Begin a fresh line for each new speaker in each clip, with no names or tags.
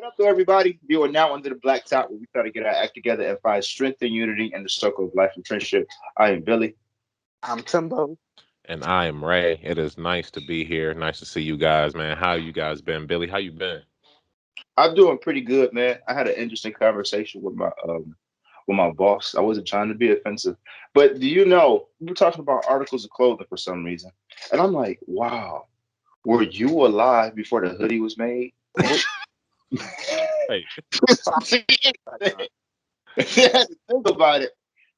up, though, everybody? You are now under the black top where we try to get our act together and find strength and unity in the circle of life and friendship. I am Billy.
I'm Timbo.
And I am Ray. It is nice to be here. Nice to see you guys, man. How you guys been? Billy, how you been?
I'm doing pretty good, man. I had an interesting conversation with my boss. I wasn't trying to be offensive, but do you know we were talking about articles of clothing for some reason, and I'm like, wow, were you alive before the hoodie was made?
Hey,
She had to think about it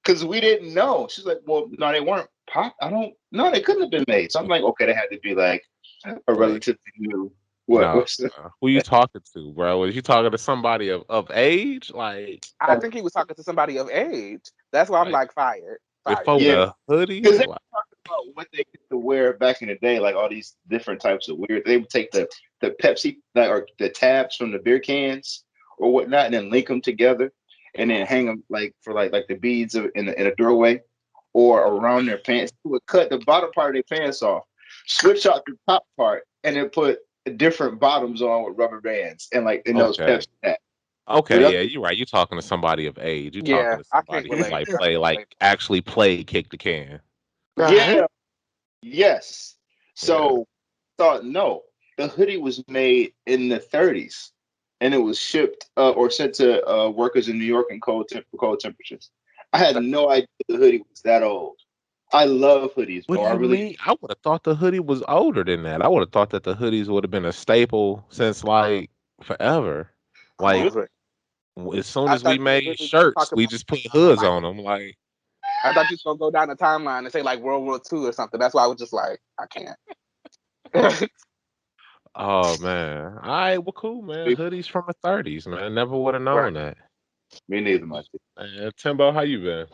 because we didn't know. She's like, well, no, they weren't pop. I don't know. They couldn't have been made. So I'm like, okay, they had to be like a
wait.
relatively new. What?
No.
What's the?
Who you talking to, bro? Was you talking to somebody of age?
I think he was talking to somebody of age. That's why I'm
Like
like fired.
before
Fired.
Yeah,
the hoodie?
because they
Like,
were talking about what they used to wear back in the day, like all these different types of weird. They would take the Pepsi like, or the tabs from the beer cans or whatnot, and then link them together, and then hang them like for like the beads in a doorway or around their pants. They would cut the bottom part of their pants off, switch out the top part, and then put different bottoms on with rubber bands and like in those
okay.
Pepsi tabs.
Okay,
Yep.
yeah, you're right. You talking to somebody of age. You talking
Yeah,
to
I can't
somebody who
relate.
like
I
play
can't
like
relate.
actually played kick the can.
Right?
Yeah. Yes.
Yeah.
So thought no, the hoodie was made in the 30s, and it was shipped or sent to workers in New York in cold temperatures. I had no idea the hoodie was that old. I love hoodies,
What
bro.
do
I
you
really
mean? I would have thought the hoodie was older than that. I would have thought that the hoodies would have been a staple since like forever. Like
do.
Over it.
as soon
I
as we
thought you were
made
really
shirts,
talking
we
about
just put hoods
like
on them. Like,
I thought you was gonna go down the timeline and say like World War II or something. That's why I was just like, I can't.
oh man, all right, well, cool, man. Hoodies from the '30s, man. Never would have
Right.
known that.
Me neither, my G.
Timbo, how you been?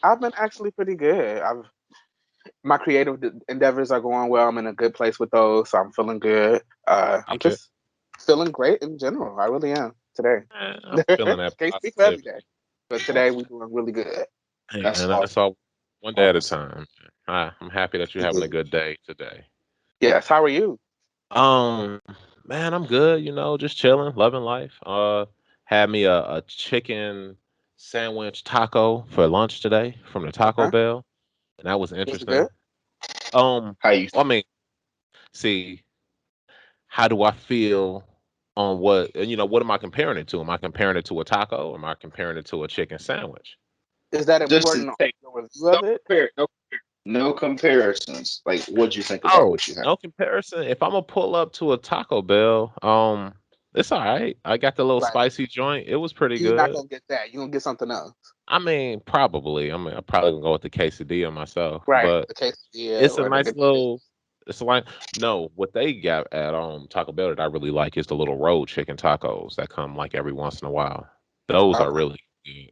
I've been actually pretty good. I've My creative endeavors are going well. I'm in a good place with those, so I'm feeling good. I'm
Like it.
just feeling great in general. I really am today.
I'm feeling that
Can't speak for every
positivity.
day, but today we're doing really good.
Hey,
That's
man,
awesome.
that's all one day at a
Awesome.
time. I'm happy that you're having a good day today.
Yes. How are you?
Um, man, I'm good. Just chilling, loving life. Had me a chicken sandwich taco for lunch today from the Taco
Okay.
Bell, and that was
Was it good?
interesting. Um,
How you?
I mean, see, how do I feel on what am I comparing it to? Am I comparing it to a taco or am I comparing it to a chicken sandwich?
Is that
Just to
important on
say,
the review
no
of it?
no comparisons. Like, what'd you think about
Oh,
what you had?
no comparison. If I'm gonna pull up to a Taco Bell, it's all right. I got the little
Right.
spicy joint. It was pretty
You're not
good.
gonna get that. You're gonna get something else.
I mean, probably. I'm probably gonna go with the quesadilla myself,
Right.
but
The quesadilla
it's a
or the
nice
good.
little. It's like no, what they got at Taco Bell that I really like is the little road chicken tacos that come like every once in a while. Those are
Okay.
really good.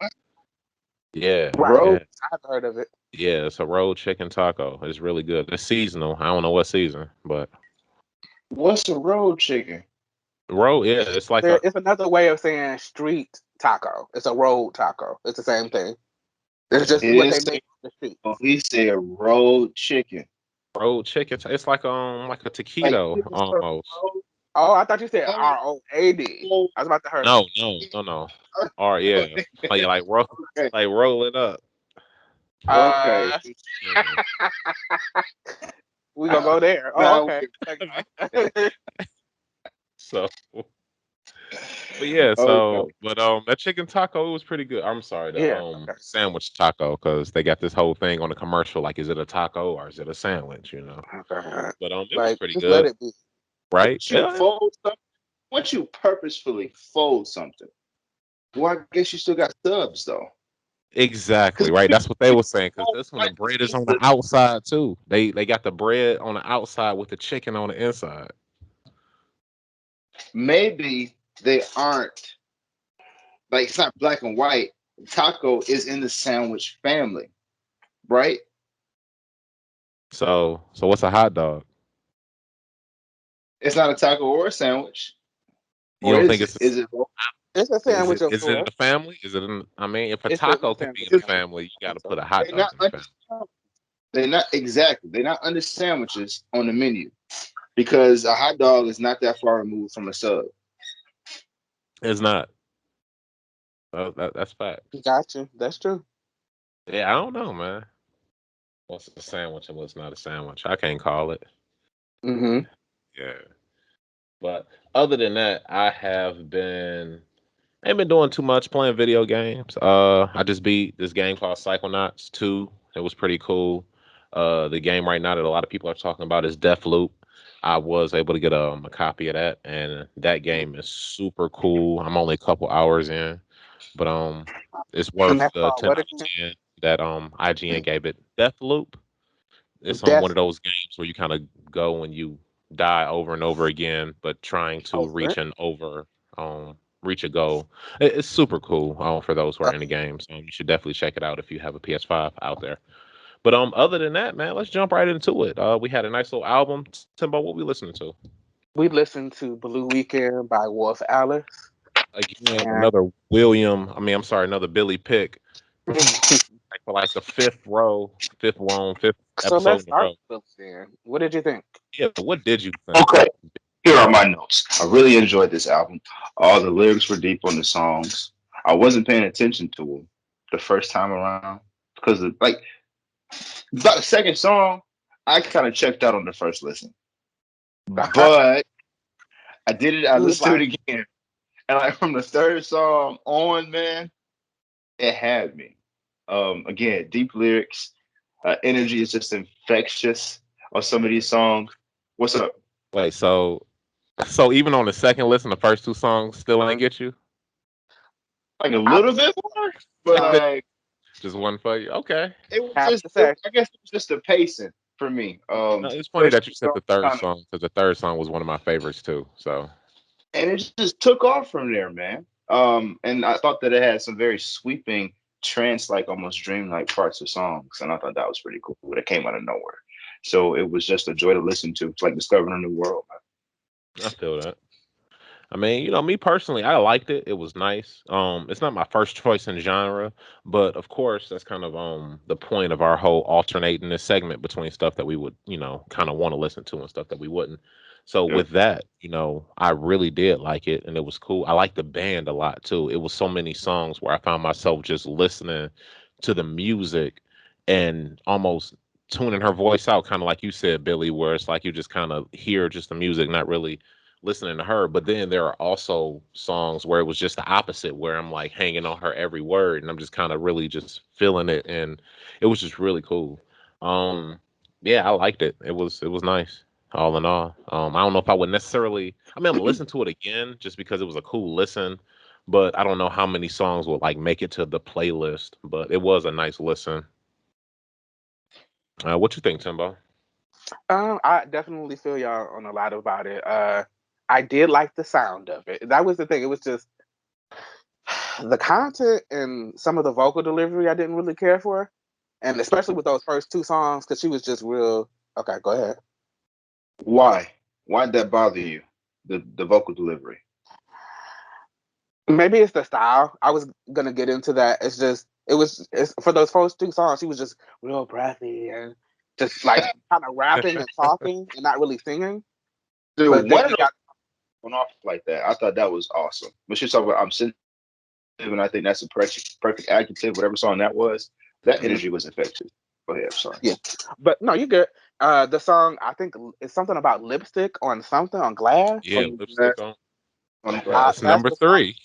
Yeah,
Right.
Road.
yeah,
I've heard of it.
yeah. It's a road chicken taco. It's really good. It's seasonal. I don't know what season, but
What's a road chicken?
road. Yeah, it's like a
It's another way of saying street taco. It's a road taco. It's the same thing. It's
yeah,
just
It
what they
is.
make on the street.
He said road chicken.
road chicken. It's like a
Like
taquito
chicken served
almost.
road.
Oh, I thought you said
Oh,
ROAD.
oh,
I was about to hear.
No, no, no, no. Or yeah, like roll,
okay.
like roll it up.
Okay.
Uh,
Yeah.
we gonna go there. Oh,
Now,
okay.
okay.
So, but yeah,
Okay.
that chicken taco it was pretty good. I'm sorry, the
Yeah. Okay.
sandwich taco because they got this whole thing on the commercial like, is it a taco or is it a sandwich?
Okay.
But it was
Like,
pretty
just let
good,
it be.
right?
Once you
Yeah,
fold something, once you purposefully fold something, well, I guess you still got subs though.
exactly,
Because
right. That's what they were saying. Because
fold
this one,
one
the bread is
piece
on the
of
outside too. They got the bread on the outside with the chicken on the inside.
maybe they aren't like it's not black and white. Taco is in the sandwich family, right?
So what's a hot dog?
It's not a taco or a sandwich,
You
or
don't
is
think
it?
it's a
Is it both?
It's a
Is
sandwich,
it
of
is it in
course.
the family? Is it in? I mean, if a
It's a
taco can be
sandwich
in the
It's,
family.
family, you
I
got
think
to
so.
put a hot
they're
dog
not
in the
under
family.
they're not exactly. They're not under sandwiches on the menu because a hot dog is not that far removed from a sub.
It's not. That's facts.
Gotcha. That's true.
Yeah, I don't know, man. What's a sandwich and what's not a sandwich? I can't call it.
Mm-hmm.
Yeah. But other than that, I ain't been doing too much playing video games. I just beat this game called Psychonauts 2. It was pretty cool. The game right now that a lot of people are talking about is Deathloop. I was able to get a copy of that, and that game is super cool. I'm only a couple hours in, but it's
And
worth
that's
the
called
10
what
out of
again?
10 that IGN gave it. Deathloop. It's one
Death.
of those games where you kind of go and you die over and over again, but trying to
Over it.
reach a goal. It's super cool for those who are into games. You should definitely check it out if you have a PS5 out there. But other than that, man, let's jump right into it. We had a nice little album. Timbo, what we listening to?
We listened to Blue Weekend by Wolf Alice.
Again,
And
another I'm sorry, another Billy pick. Like for like the fifth
so let's
episode in a
start
row.
with then. What did you think?
Yeah, what did you think?
Okay, here are my notes. I really enjoyed this album. All the lyrics were deep on the songs. I wasn't paying attention to them the first time around because like about the second song, I kind of checked out on the first listen. But I did it. I
He was
listened to
like,
it again, and like from the third song on, man, it had me. Again, deep lyrics, energy is just infectious on some of these songs. What's up?
Wait, so even on the second listen, the first two songs still ain't get you?
Like a
I
little bit more, but
no,
like
Just one for you? Okay.
it was
have
just.
to say,
I guess it was just the pacing for me.
No, it's funny
First
that you
two
said
songs
the third
kind of,
song because the third song was one of my favorites too. So
and it just took off from there, man. And I thought that it had some very sweeping trance, like almost dream-like parts of songs, and I thought that was pretty cool. It came out of nowhere, so it was just a joy to listen to. It's like discovering a new world.
I feel that. I mean, me personally, I liked it. It was nice. It's not my first choice in genre, but of course, that's kind of the point of our whole alternating this segment between stuff that we would, kind of want to listen to and stuff that we wouldn't. So
Yep.
with that, I really did like it, and it was cool. I liked the band a lot too. It was so many songs where I found myself just listening to the music and almost tuning her voice out, kind of like you said, Billy, where it's like you just kind of hear just the music, not really listening to her. But then there are also songs where it was just the opposite, where I'm like hanging on her every word and I'm just kind of really just feeling it. And it was just really cool. Um, yeah, I liked it. It was nice, all in all. I don't know if I would necessarily, I'm gonna listen to it again just because it was a cool listen, but I don't know how many songs will like make it to the playlist, but it was a nice listen. What you think, Timbo?
I definitely feel y'all on a lot about it. I did like the sound of it. That was the thing. It was just the content and some of the vocal delivery I didn't really care for, and especially with those first two songs because she was just real. Okay, go ahead.
Why? Why'd that bother you? The vocal delivery.
Maybe it's the style. I was gonna get into that. It's for those first two songs. She was just real breathy and just like kind of rapping and talking and not really singing.
Dude,
But then
one of
we
those
got
went off like that. I thought that was awesome. But she's talking about I'm sensitive, and I think that's a perfect adjective. Whatever song that was, that
mhm,
energy was infectious. Go ahead. I'm sorry.
yeah. But no, you good. The song I think it's something about lipstick on something on glass.
Yeah,
On the glass.
lipstick on.
On the glass.
That's
That's
number
the song.
three.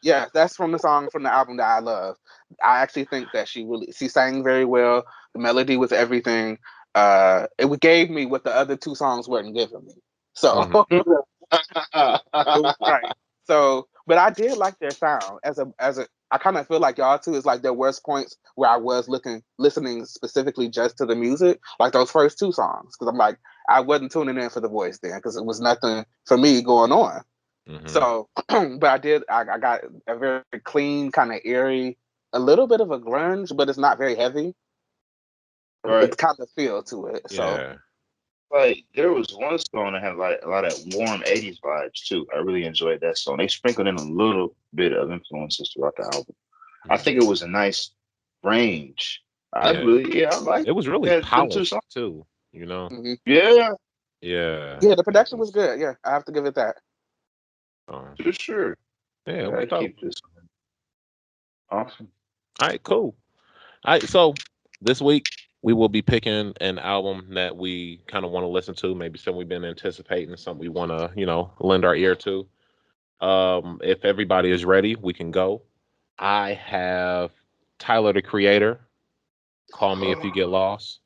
Yeah, that's from the song from the album that I love. I actually think that she sang very well. The melody was everything. Gave me what the other two songs weren't giving me. So
Hmm.
it was right. So, but I did like their sound as a. I kind of feel like y'all too is like there was points where I was listening specifically just to the music, like those first two songs, because I'm like I wasn't tuning in for the voice then because it was nothing for me going on.
Hmm.
So, but I got a very clean, kind of airy, a little bit of a grunge, but it's not very heavy.
Right.
It's kind of feel to it. So,
Yeah.
Like there was one song that had like a lot of warm '80s vibes too. I really enjoyed that song. They sprinkled in a little bit of influences throughout the album. I
Mhm.
think it was a nice range.
Yeah.
I like
It was really
them two
polished
songs.
too, you know?
mhm.
Yeah,
Yeah.
Yeah, the
It
production was
was
good. Yeah, I have to give it that.
um
for sure.
Yeah,
I
it'll be
gotta
dope.
keep this awesome.
All right, cool. All right, so this week we will be picking an album that we kind of want to listen to, maybe something we've been anticipating, something we want to, lend our ear to. If everybody is ready, we can go. I have Tyler the Creator. Call Me If You Get Lost.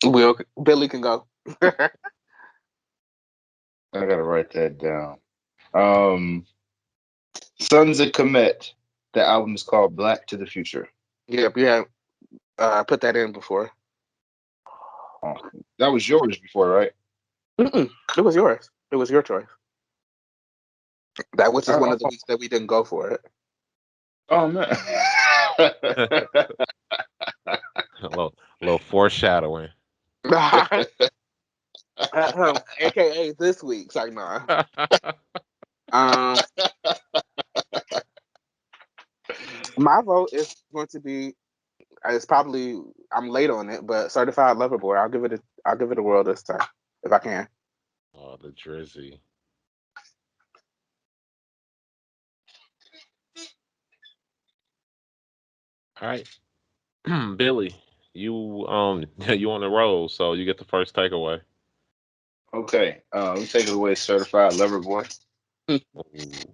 Will Billy can go.
I gotta write that down. Um, Sons of Kemet. The album is called Black to the Future.
Yep, yeah. Put that in before.
Oh, that was yours before, right?
Mm-mm. It was yours. It was your choice. That which is one
Oh,
of the weeks that we didn't go for it.
oh man.
a little foreshadowing.
AKA this week's like nah. Um, my vote is going to be. It's probably I'm late on it, but Certified Lover Boy. I'll give it a whirl this time if I can.
Oh, the Drizzy. All right, Billy, you you on the roll, so you get the first takeaway.
Okay, we take it away, Certified Lover Boy.
Ooh,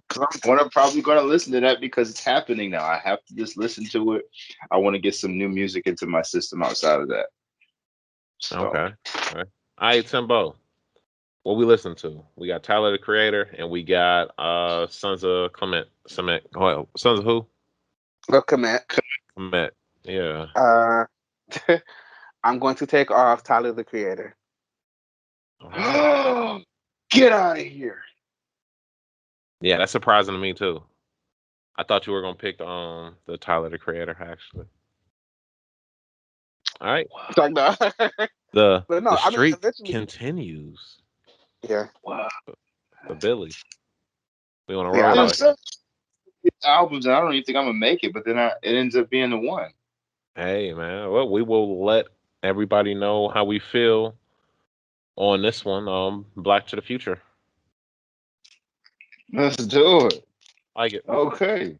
'Cause I'm probably gonna listen to that because it's happening now. I have to just listen to it. I want to get some new music into my system outside of that. So,
okay. All right, Timbo. What we listen to? We got Tyler the Creator, and we got Sons of Clement. Sons of who?
Look, commit.
Clement. Yeah.
Uh, I'm going to take off Tyler the Creator.
All right.
get out of here.
Yeah, that's surprising to me too. I thought you were gonna pick the Tyler the Creator actually. All right.
Like no,
The
but
the
no. I mean,
streak
eventually,
continues
yeah,
Wow.
for Billy. We on a
yeah. I
roll
don't.
out
There's
here.
some albums, and I don't even think I'm gonna make it, but then it ends up being the one.
Hey man, well we will let everybody know how we feel on this one. Black to the Future.
Let's do it.
I like it.
Okay.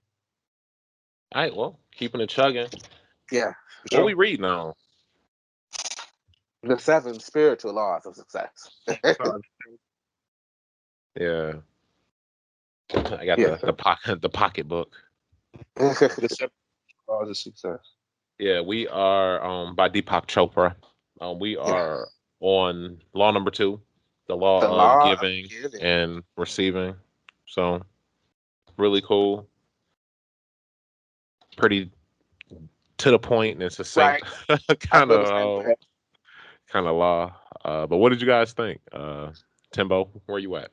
All right. Well, keeping it chugging.
Yeah,
What
So,
we reading on?
the 7 spiritual laws of success.
Yeah, I got
Yeah.
the pocketbook.
the seven laws of success.
Yeah, we are by Deepak Chopra. We
Yeah.
are on law number 2, the
The
law of
law of
giving
giving.
and receiving. So really cool, pretty to the point and succinct
Right. I
kind
feel the same
of
way.
law. But what did you guys think? Timbo, where you at?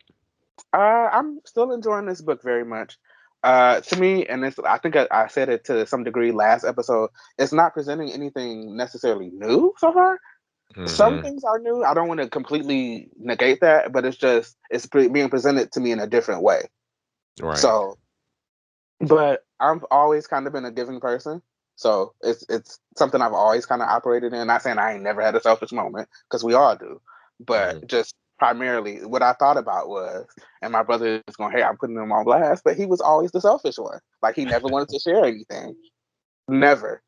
I'm still enjoying this book very much. To me, and it's, I think I said it to some degree last episode, it's not presenting anything necessarily new so far. Some
Hmm.
things are new. I don't want to completely negate that, but it's being presented to me in a different way.
Right.
So, but I've always kind of been a giving person. So it's something I've always kind of operated in. Not saying I ain't never had a selfish moment, because we all do, but
Hmm.
just primarily what I thought about was, and my brother is going, hey, I'm putting him on blast, but he was always the selfish one. Like he never wanted to share anything, never.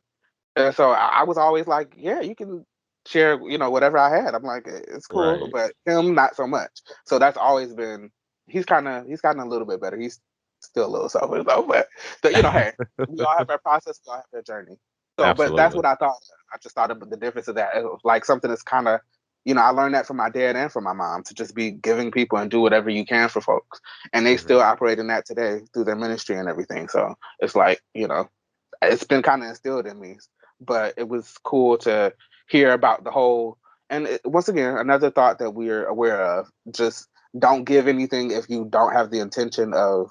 And so I was always like, yeah, you can share, whatever I had. I'm like, it's cool,
Right.
but him not so much. So that's always been. He's gotten a little bit better. He's still a little selfish though, but hey, we all have our process, we all have our journey. So, but that's
Absolutely.
what I thought. I just thought about the difference of that. It was like something that's kind of, I learned that from my dad and from my mom to just be giving people and do whatever you can for folks, and they
Hmm.
still operate in that today through their ministry and everything. So it's like, it's been kind of instilled in me. But it was cool to hear about the whole. And once again, another thought that we're aware of: just don't give anything if you don't have the intention of,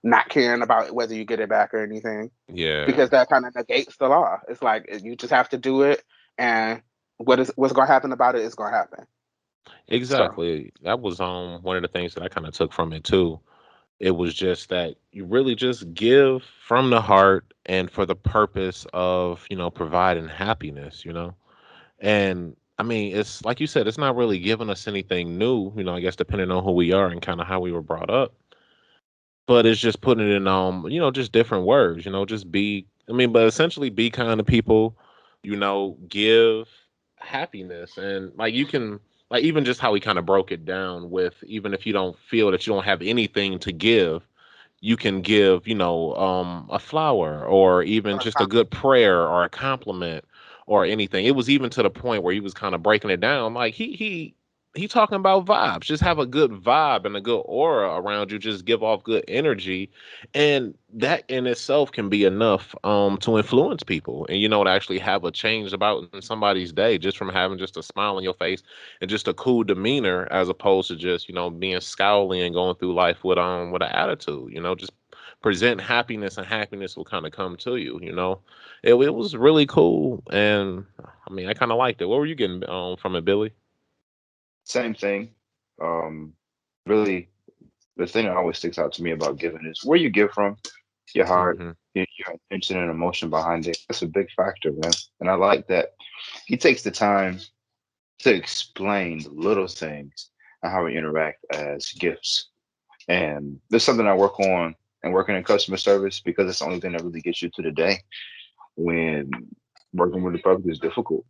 not caring about whether you get it back or anything,
Yeah.
because that kind of negates the law. It's like you just have to do it, and what's going to happen about it is going to happen. So
Exactly. That was one of the things that I kind of took from it too. It was just that you really just give from the heart and for the purpose of, providing happiness, And I mean, it's like you said, it's not really giving us anything new, I guess depending on who we are and kind of how we were brought up. But it's just putting it in just different words, just be I mean, but essentially be kind to people, give happiness. And like you can like even just how he kind of broke it down with, even if you don't feel that you don't have anything to give, you can give, a flower, or even just a good prayer or a compliment or anything. It was even to the point where he was kind of breaking it down. Like he talking about vibes. Just have a good vibe and a good aura around you. Just give off good energy, and that in itself can be enough to influence people, and to actually have a change about in somebody's day, just from having just a smile on your face and just a cool demeanor, as opposed to just being scowly and going through life with an attitude. Just present happiness, and happiness will kind of come to you. It was really cool, and I mean I kind of liked it. What were you getting from it, Billy?
Same thing. Um, really, the thing that always sticks out to me about giving is where you give from, your heart,
Hmm.
your intention and emotion behind it. That's a big factor, man. And I like that he takes the time to explain the little things and how we interact as gifts. And there's something I work on and working in customer service because it's the only thing that really gets you to the day when working with the public is difficult.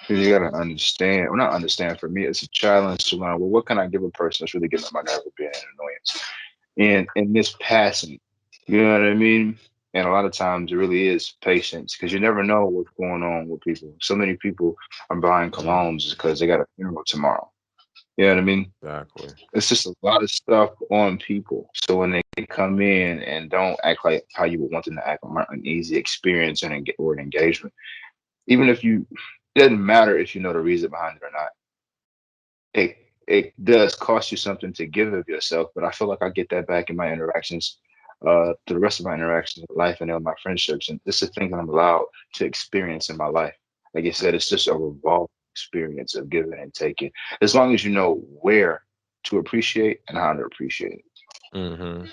Because you gotta understand, well, not understand. For me, it's a challenge to learn. Well, what can I give a person that's really getting on my nerve or being an annoyance? And in this passing, you know what I mean? And a lot of times it really is patience because you never know what's going on with people. So many people are buying colognes because they got a funeral tomorrow. You know what I mean?
Exactly.
It's just a lot of stuff on people. So when they come in and don't act like how you would want them to act on an easy experience or an engagement, even if you, it doesn't matter if you know the reason behind it or not. It does cost you something to give of yourself, but I feel like I get that back in my interactions, to the rest of my interactions in life and in my friendships. And this is the thing that I'm allowed to experience in my life. Like I said, it's just a revolving experience of giving and taking, as long as you know where to appreciate and how to appreciate it.
Hmm.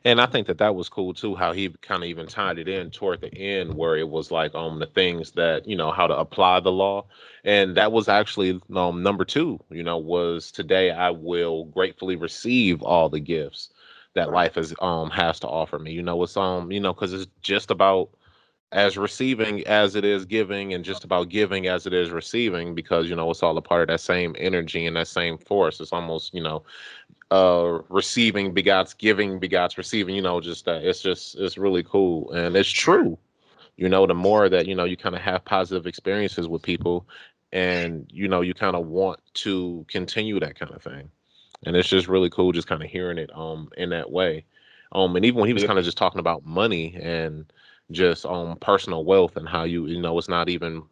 And I think that that was cool too, how he kind of even tied it in toward the end, where it was like the things that how to apply the law, and that was actually number two. Was today I will gratefully receive all the gifts that
Right.
life has to offer me. It's because it's just about as receiving as it is giving, and just about giving as it is receiving, because it's all a part of that same energy and that same force. It's almost receiving begots giving begots receiving, just that it's really cool, and it's true. The more that you kind of have positive experiences with people, and you kind of want to continue that kind of thing, and it's just really cool just kind of hearing it in that way. And even when he was
Yeah.
kind of just talking about money and just personal wealth, and how it's not even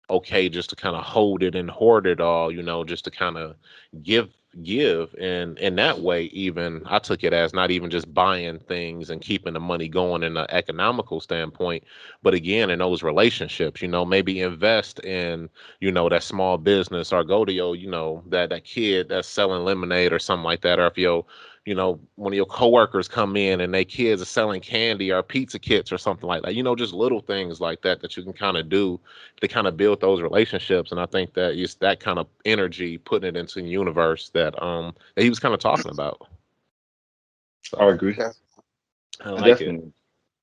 okay just to kind of hold it and hoard it all, just to kind of give and in that way, even I took it as not even just buying things and keeping the money going in an economical standpoint, but again in those relationships, maybe invest in that small business, or go to your that kid that's selling lemonade or something like that, or if your one of your coworkers come in and they kids are selling candy or pizza kits or something like that, just little things like that that you can kind of do to kind of build those relationships. And I think that it's that kind of energy, putting it into the universe that he was kind of talking about.
I
So
agree.
Yes.
I like it.
Definitely.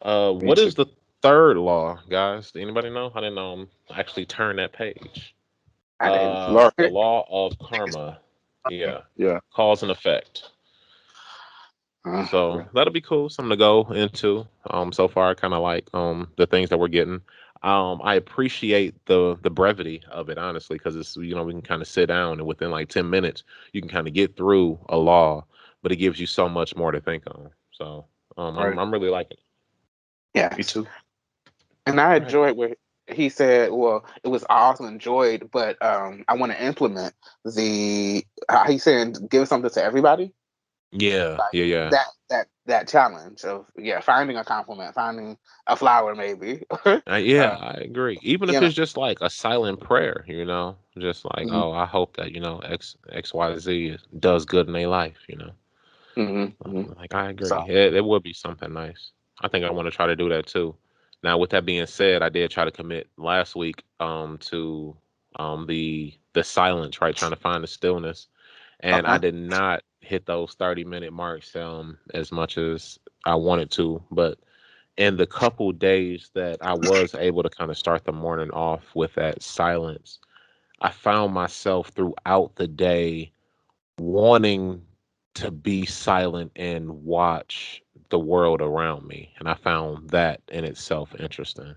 Me
What
too.
is the third law, guys? Do anybody know? I didn't actually turn that page.
I didn't.
Lord.
The law of karma. Yeah.
Yeah.
Cause and effect. So
Okay.
that'll be cool. Something to go into. So far I kind of like the things that we're getting. I appreciate the brevity of it, honestly, because it's we can kind of sit down, and within like 10 minutes you can kind of get through a law, but it gives you so much more to think on. So
Right.
I'm really liking it.
Me
Yes.
too.
And I
All right.
enjoyed where he said, well, it was I also enjoyed, but I want to implement the how he said give something to everybody.
Yeah,
Like
yeah, yeah.
that challenge of finding a compliment, finding a flower maybe.
Yeah, I agree. Even
You
if
know.
it's just like a silent prayer, just like,
Hmm.
oh, I hope that XYZ does good in their life.
Hmm. Hmm.
Like I
So
agree. It would be something nice. I think I want to try to do that too. Now, with that being said, I did try to commit last week to the the silence, right? Trying to find the stillness. And I
Okay.
did not hit those 30-minute marks as much as I wanted to. But in the couple days that I was able to kind of start the morning off with that silence, I found myself throughout the day wanting to be silent and watch the world around me. And I found that in itself interesting.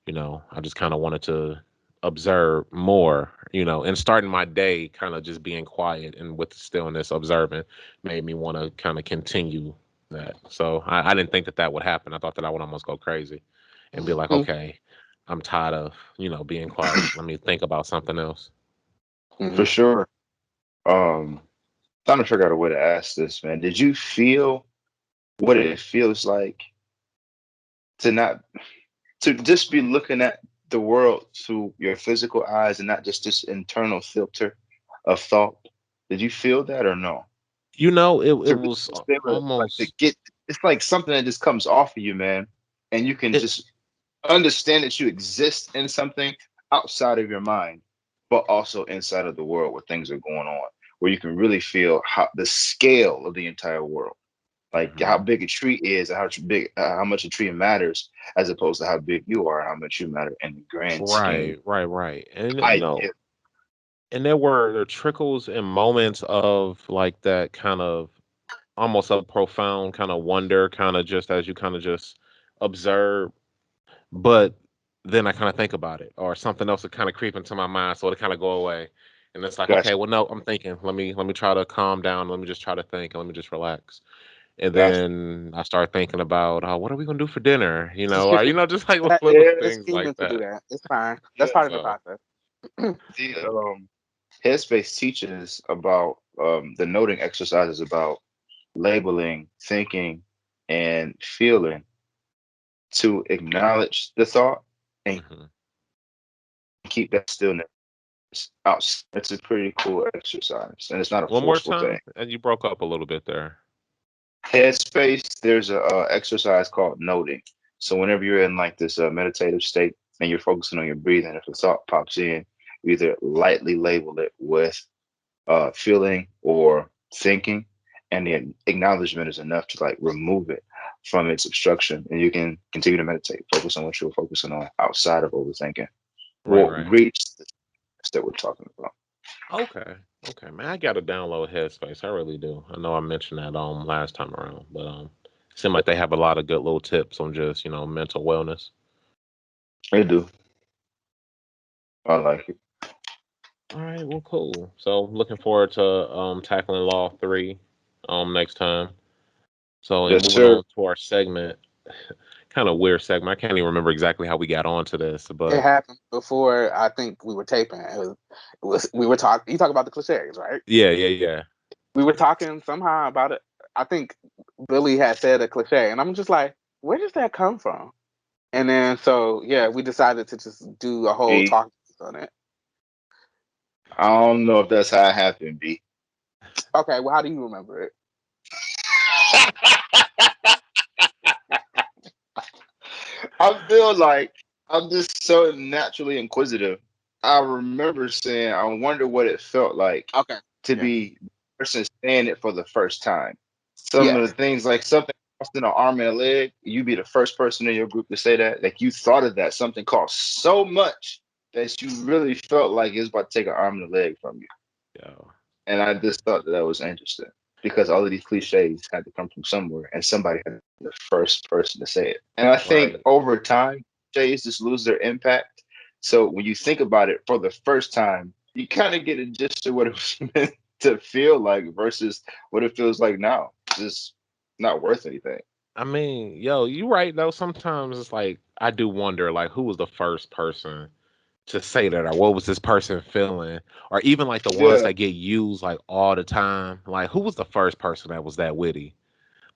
I just kind of wanted to observe more, and starting my day kind of just being quiet and with the stillness, observing made me want to kind of continue that. So I didn't think that that would happen. I thought that I would almost go crazy and be like,
Mm-hmm.
okay, I'm tired of, being quiet. Let me think about something else.
For
Mm-hmm.
sure. Um, Trying to figure out a way to ask this, man. Did you feel what it feels like to not to just be looking at the world through your physical eyes and not just this internal filter of thought? Did you feel that or no?
It
To really
was
just be able to, like, to
almost
get, it's like something that just comes off of you, man, and you can
it.
just understand that you exist in something outside of your mind, but also inside of the world where things are going on, where you can really feel how the scale of the entire world, like how
Mhm.
big a tree is, and how much a tree matters, as opposed to how big you are, how much you matter in the grand scheme
Right, right, right. And
idea.
and there were trickles and moments of like that kind of almost a profound kind of wonder, kind of just as you kind of just observe. But then I kind of think about it, or something else would kind of creep into my mind, so it kind of go away. And it's like, okay,
Gotcha,
well, no, I'm thinking. Let me try to calm down. Let me just try to think, and let me just relax. And
gotcha.
then I start thinking about, oh, what are we gonna do for dinner? Or just like little
It's
Yeah,
things like
human to do
that.
that. It's fine. That's
yeah.
part of the
So
process.
The Headspace teaches about the noting exercises about labeling, thinking, and feeling to acknowledge the thought and
mhm.
keep that stillness out. It's a pretty cool exercise, and it's not a
One more
forceful thing.
time, and you broke up a little bit there.
Headspace, there's a exercise called noting. So whenever you're in like this meditative state and you're focusing on your breathing, if a thought pops in, you either lightly label it with feeling or thinking, and the acknowledgement is enough to like remove it from its obstruction, and you can continue to meditate, focus on what you're focusing on outside of overthinking.
Right,
Will
right.
reach the that we're talking about.
Okay. Okay, man. I gotta download Headspace. I really do. I know I mentioned that last time around, but it seemed like they have a lot of good little tips on just, mental wellness.
I do. I like it.
All right, well cool. So looking forward to tackling Law 3 next time. So and
Yes,
moving
sir.
on to our segment. Kind of weird segment. I can't even remember exactly how we got onto this,
It
but
happened before I think we were taping. It was we were talking. You talk about the cliches, right?
yeah, yeah, yeah.
We were talking somehow about it. I think Billy had said a cliche, and I'm just like, where does that come from? And then so yeah, we decided to just do a whole
B.
talk on it.
I don't know if that's how it happened, B.
Okay, well, how do you remember it?
I feel like I'm just so naturally inquisitive. I remember saying, I wonder what it felt like
Okay,
to
yeah,
be the person saying it for the first time. Some of
yes,
the things like something costing an arm and a leg, you be the first person in your group to say that. Like you thought of that. Something cost so much that you really felt like it was about to take an arm and a leg from you.
Yo.
And I just thought that that was interesting because all of these cliches had to come from somewhere, and somebody had to be the first person to say it. And I think
Right.
over time, cliches just lose their impact. So when you think about it for the first time, you kind of get a gist of what it was meant to feel like versus what it feels like now. It's just not worth anything.
I mean, yo, you right though. Sometimes it's like I do wonder, like, who was the first person to say that, or what was this person feeling, or even like the ones
Yeah,
that get used like all the time. Like, who was the first person that was that witty?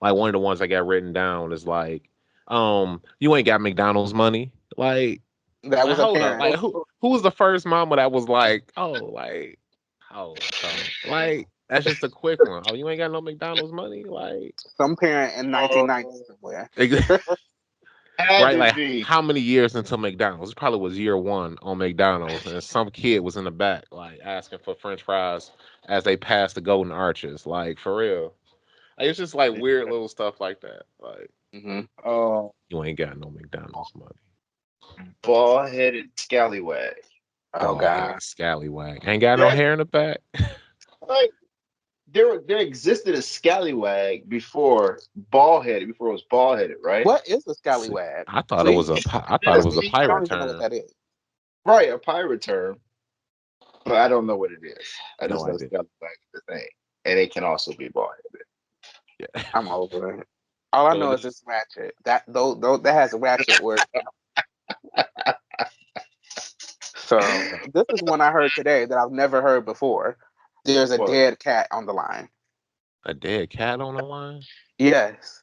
Like one of the ones that got written down is like, you ain't got McDonald's money.
that
Like
was a
hold up,
parent.
like who was the first mama that was like, oh, so like that's just a quick one. Oh, you ain't got no McDonald's money, like.
Some parent in 1990 somewhere.
Had
right?
to
Like
be.
how many years into McDonald's? It probably was year one on McDonald's, and some kid was in the back, like asking for French fries as they passed the Golden Arches. Like for real, like, it's just like weird little stuff like that. Like
Hmm.
Oh,
you ain't got no McDonald's money.
bald headed scallywag.
Oh
Bald
God.
headed scallywag. Ain't got no
That
hair in the back.
like there existed a scallywag before bald headed, before it was bald headed, right?
What is a
See,
scallywag?
I thought it was
Please.
I thought it
That's
was a
the
I don't
pirate
even know what
term.
that is.
right, a pirate term, but I don't know what it is. I
No
just know
idea.
scallywag is the thing, and it can also be bald headed.
Yeah.
I'm over it. All I
So
know
it
is
is.
it's ratchet. That though that has a ratchet word. So this is one I heard today that I've never heard before. There's a
What?
dead cat on the line.
A dead cat on the line?
Yes.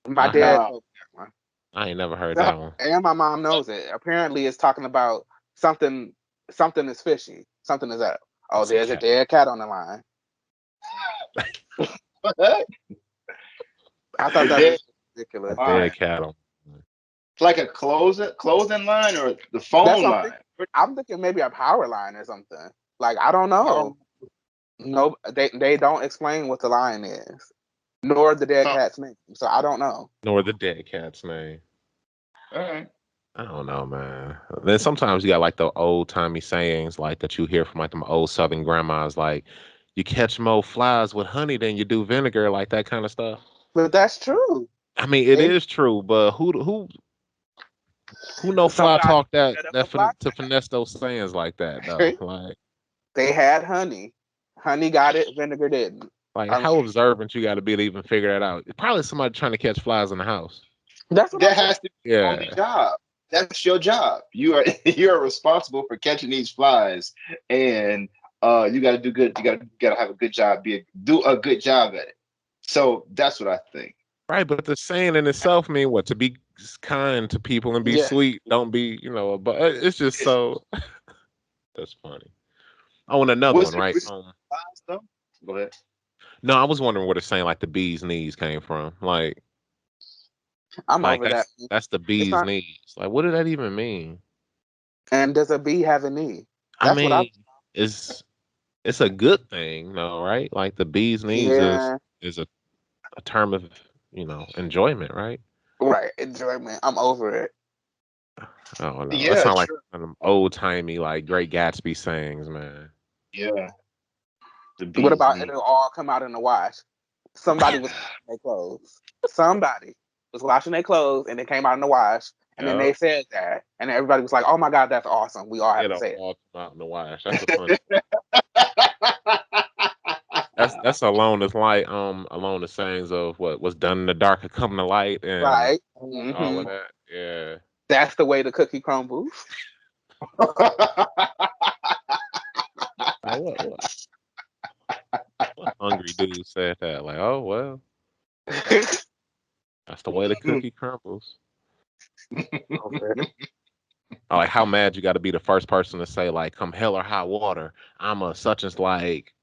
My
I heard.
dad
Nah,
told me that one.
I ain't never heard
nah.
that one.
And my mom knows it. Apparently it's talking about something something is fishy. Something is up. Oh,
It's a
there's a
cat.
dead cat on the line. I thought
The
that
dead
was
A
ridiculous.
dead
line.
cat on.
It's like a clothing line or the
That's
phone
what I'm
line.
thinking. I'm thinking maybe a power line or something. Like I don't know.
Oh,
No, they don't explain what the line is, nor the dead
oh,
cat's name. So I don't know.
Nor the dead cat's name.
all right.
I don't know, man. Then sometimes you got like the old timey sayings like that you hear from like them old Southern grandmas, like you catch more flies with honey than you do vinegar, like that kind of stuff.
But that's true.
I mean, it
They
is true, but who know fly
somebody
talk that
set up a
to finesse those sayings like that though?
fly. They had honey. Honey got it. Vinegar didn't.
Like
Um,
how observant you got to be to even figure that out. Probably somebody trying to catch flies in the house.
that's what I'm
That
saying.
has to be the only
Yeah,
job. That's your job. You are you're responsible for catching these flies, and you got to do good. You got to have a good job. Do a good job at it. So that's what I think.
right. But the saying in itself mean what? To be kind to people and be
Yeah.
sweet. Don't be, but it's just so that's funny. Oh, and another
What's
one,
the
right?
flies though? Go ahead.
No, I was wondering where the saying like the bee's knees came from.
I'm
Like
over that.
that's the
It's
bee's
not.
knees. Like, what did that even mean?
And does a bee have a knee?
I
That's what I.
mean, it's it's a good thing, though, right? Like the bee's knees
Yeah.
is a term of enjoyment, right?
Right. Enjoyment. I'm over it.
I don't know. That
Yeah,
sound like
true.
one of them old timey like Great Gatsby sayings, man.
Yeah, the
What
bees
about
need.
it'll all come out in the wash? Somebody was washing their clothes. Somebody was washing their clothes and it came out in the wash. And then
Yep.
they said that. And everybody was like, oh my God, that's awesome. We all have to
It'll
say it.
all come out in the wash. That's a funny. That's along the sayings of what's done in the dark will come to light and
Right.
all
Hmm.
of that. Yeah.
That's the way the cookie crumbles.
Like what hungry dude said that? Like, oh well, that's the way the cookie crumbles.
Okay.
Or like how mad you got to be the first person to say like, come hell or high water, I'm a such as like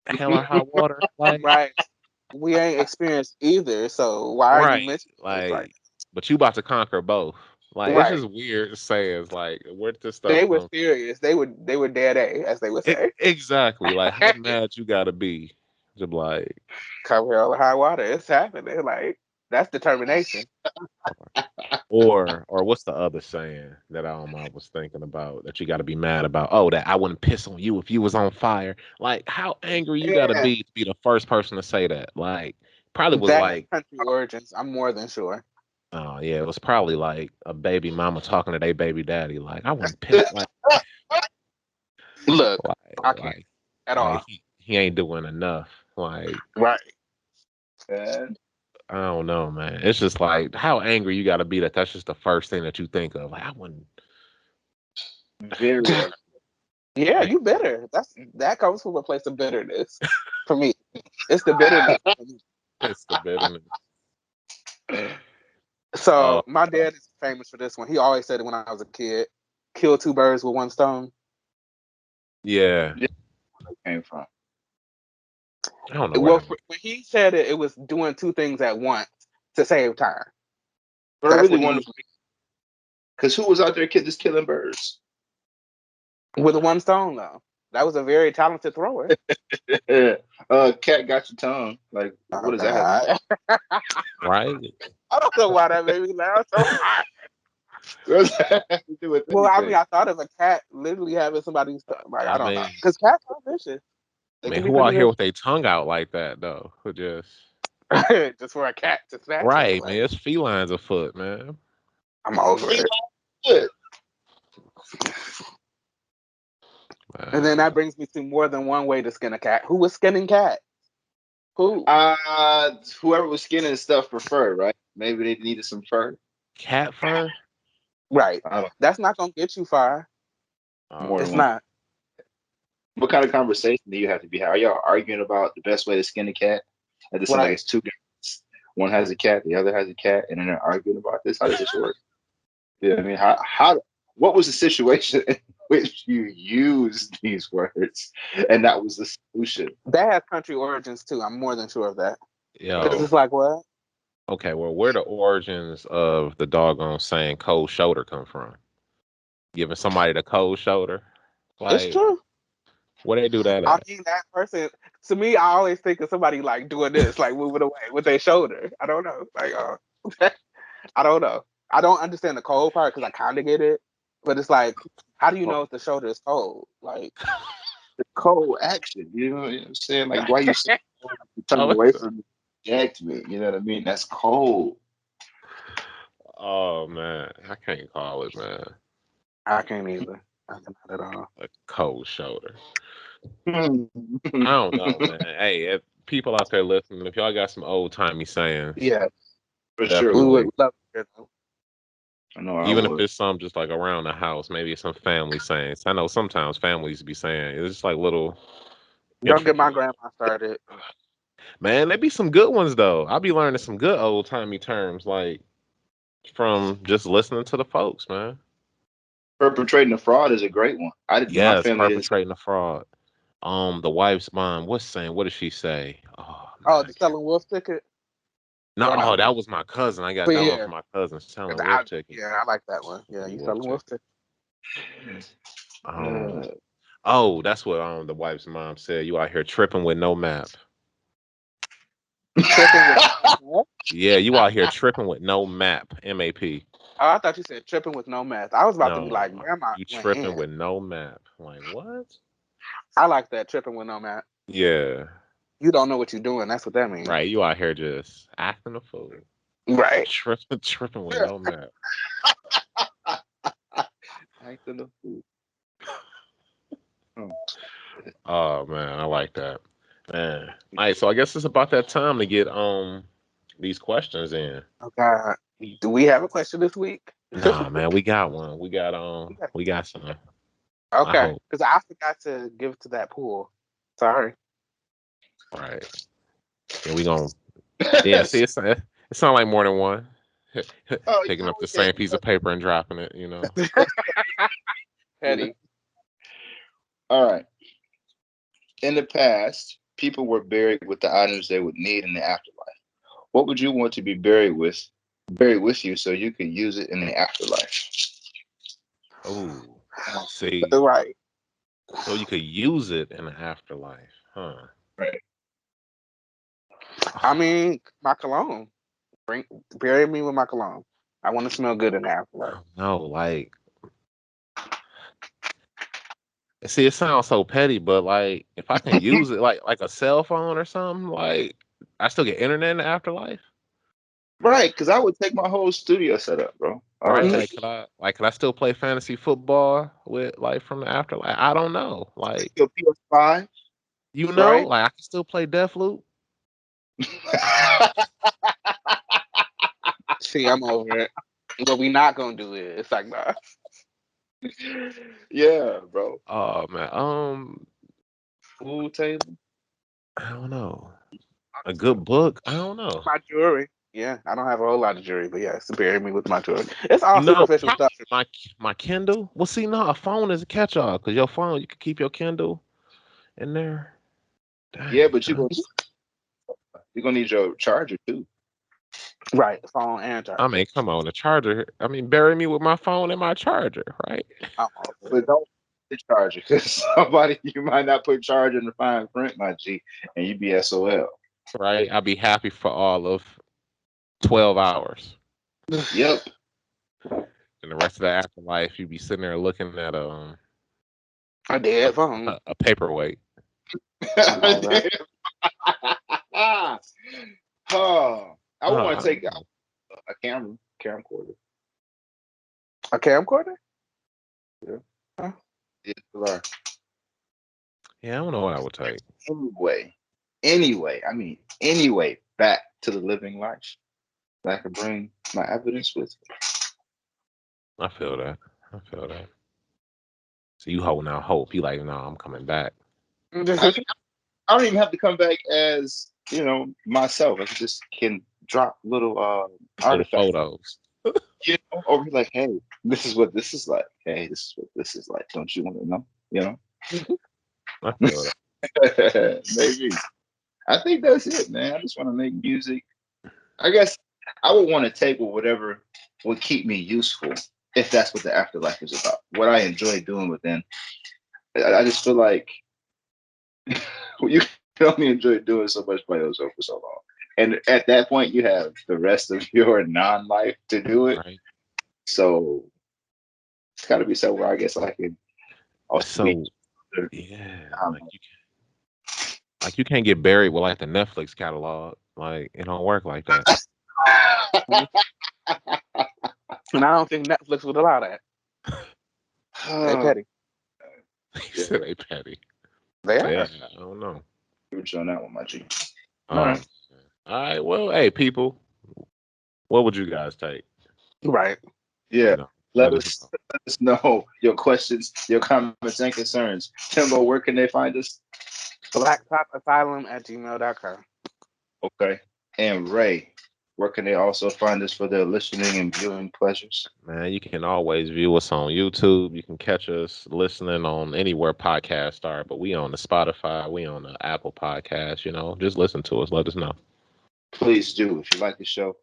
hell or high water, like
Right. We ain't experienced either. So why are you
right,
mentioning this right
like, but you about to conquer both. Like it's
Right.
just weird sayings. Like where did this stuff
They were
come
serious. They were dead A, as they would
from?
say.
Exactly. Like how mad you got to be to be like,
Cover hell or high water. It's happening. Like that's determination.
or what's the other saying that I was thinking about that you got to be mad about? Oh, that I wouldn't piss on you if you was on fire. Like how angry you got
Yeah.
to be the first person to say that. Like probably was
That has
like,
country origins. I'm more than sure.
oh yeah, it was probably like a baby mama talking to their baby daddy. Like I wouldn't piss
Look, I
like
can't
like
at
like
all.
he ain't doing enough. Like
Right.
Man,
I don't know, man. It's just like how angry you got to be that that's just the first thing that you think of. Like I wouldn't.
very.
Yeah, you bitter. That comes from a place of bitterness. For me, it's the bitterness. For me.
It's the bitterness.
So
Oh
my dad is famous for this one. He always said it when I was a kid. Kill two birds with one stone.
yeah.
Yeah, where it came from.
I don't know where
Well,
that one.
when he said it, it was doing two things at once to save time.
But I
That's
really
what he
wonder
usually.
Because who was out there just killing birds?
With a one stone though. That was a very talented thrower.
Cat got your tongue. Like,
Oh
what does that have?
God.
Right?
I don't know why that made me laugh so hard.
What does that have to do with
Well, I mean,
anything?
I thought of a cat literally having somebody's like I
I
don't know,
mean,
because cats are vicious.
I
They
mean,
can be
who
pretty
out here
vicious.
with their tongue out like that though? Who just
Just for a cat to snatch it.
right,
Like,
man? It's felines afoot, man.
I'm over it.
Good.
And then
Man.
that brings me to more than one way to skin a cat. Who was skinning cat? Who?
Whoever was skinning stuff for fur, right? Maybe they needed some fur.
Cat fur?
Right.
I don't
That's not gonna get you far.
more
Oh,
than
It's
one.
not.
What kind of conversation do you have to be having? Are y'all arguing about the best way to skin a cat? At the same like
Right.
it's two guys. One has a cat, the other has a cat, and then they're arguing about this. How does this work? Yeah, I mean, what was the situation in which you used these words, and that was the solution?
That has country origins too. I'm more than sure of that. Because
yo.
it's like what?
Okay, well, where the origins of the doggone saying cold shoulder come from? Giving somebody the cold shoulder?
It's
Like,
true.
where they do that
I
at?
mean, that person. To me, I always think of somebody like doing this, like moving away with their shoulder. I don't know. Like, I don't know. I don't understand the cold part because I kind of get it, but it's like, how do you know if the shoulder is cold? Like,
Cold action. You know what I'm saying? Like, why you so cold? You turn
Oh,
away from me, reject me. You know what I mean? That's cold.
oh, man, I can't call it, man.
I can't either. I cannot at all.
A cold shoulder.
For
I don't know, man. Hey, if people out there listening, if y'all got some old timey sayings,
Yeah,
sure,
we
we
would
definitely.
would.
love to hear them.
I know I
Even if
would.
it's some just like around the house, maybe it's some family sayings. I know sometimes families be saying it's just like little
Don't get my
intricate.
grandma started.
Man, there be some good ones though. I'll be learning some good old timey terms like from just listening to the folks, man.
Perpetrating a fraud is a great one. I did. My
Yes,
family didn't.
perpetrating a fraud. The wife's mom, what's saying? What did she say? Oh man,
Oh,
I
the
can't.
selling wolf ticket
No,
or
oh,
no?
that was my cousin. I got
But
that one
yeah,
from my cousin
'cause
selling wolf tickets.
yeah, I like that one. Yeah, you
Wolf
selling wolf
tickets.
ticket.
Um, oh, that's what the wife's mom said. You out here tripping with no map.
Tripping with. What?
Yeah, you out here tripping with no map. MAP.
Oh, I thought you said tripping with no meth. I was about to be
No,
like, grandma
you
went
tripping
in.
with no map. Like what?
I like that tripping with no meth.
Yeah,
You don't know what you're doing. That's what that means.
right. You out here just acting a fool.
Right.
Tripping with no map.
Acting a fool. Oh.
Oh man, I like that. Man. All right, so I guess it's about that time to get these questions in.
Oh God. Do we have a question this week?
Nah, man, we got one. We got some. I
Okay.
hope.
Because I forgot to give to that pool. Sorry.
Right. Yeah, we gonna. Yeah, see,
Yes.
it sound like more than one.
Oh, you
Picking
know
up the
we can't.
same piece of paper and dropping it. You know.
Petty.
All right. In the past, people were buried with the items they would need in the afterlife. What would you want to be buried with you, so you could use it in the afterlife?
Oh, see,
Right.
so you could use it in the afterlife, huh?
Right.
I mean, my cologne. Bury me with my cologne. I want to smell good in the afterlife.
No, like, see, it sounds so petty, but like, if I can use it, like a cell phone or something, like, I still get internet in the afterlife,
Right, because I would take my whole studio set up, bro. I
right?
would
Mhm.
take
Could I still play fantasy football with like from the afterlife? I don't know, like,
your PS5, right?
like I can still play Deathloop.
See, I'm over it. What we not gonna do is it's like, nah.
Yeah, bro.
Oh man,
Pool table.
I don't know. A good book? I don't know.
My jewelry. Yeah, I don't have a whole lot of jewelry, but yeah, it's bury me with my jewelry. It's all
You know,
superficial
probably
stuff.
my Kindle. Well, see, no, a phone is a catch-all because your phone, you can keep your Kindle in there.
Yeah,
Dang,
but
son.
you're gonna need your charger too.
Right, phone and
I
charger.
mean, come on, the charger. I mean, bury me with my phone and my charger, right?
I'm all for
But
it.
don't put the charger because somebody you might not put charger in the fine print, my G, and you be SOL.
Right. I'll be happy for all of 12 hours.
Yep.
And the rest of the afterlife, you be sitting there looking at
A dead phone.
a paperweight.
I'm all right.
Oh, I would want to take
Oh,
a camcorder.
A camcorder?
Yeah.
Huh?
DSLR.
yeah, I don't know what I would take.
Anyway, back to the living life. That I could bring my evidence with me.
I feel that. I feel that. So you holding out hope. You like, no, I'm coming back.
I, I don't even have to come back as myself. I just can drop little
Little
artifacts,
photos.
or be like, hey, this is what this is like. Hey, this is what this is like. Don't you want to know?
I feel that.
Maybe. I think that's it, man. I just want to make music. I guess I would want to take whatever would keep me useful, if that's what the afterlife is about. What I enjoy doing within. I just feel like you can only enjoy doing so much by yourself for so long. And at that point, you have the rest of your non-life to do it.
Right.
So it's got to be somewhere I guess I can also meet.
So yeah, like you can't get buried with like the Netflix catalog. Like it don't work like that.
And I don't think Netflix would allow that. They petty.
He said they petty.
They
Yeah,
are.
I don't know.
With you on that one, my G. All
Um,
right.
all right. Well, hey, people, what would you guys take?
Right.
You
Yeah.
know,
Let
let us
us
know.
let us know your questions, your comments, and concerns. Timbo, where can they find us?
blacktopasylum@gmail.com.
Okay. And Ray, where can they also find us for their listening and viewing pleasures?
Man, you can always view us on YouTube. You can catch us listening on anywhere podcasts start, but we on the Spotify, we on the Apple Podcast, just listen to us, let us know.
Please do. If you like the show,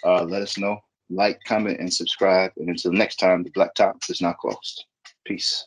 let us know. Like, comment, and subscribe. And until next time, the Black Top is not closed. Peace.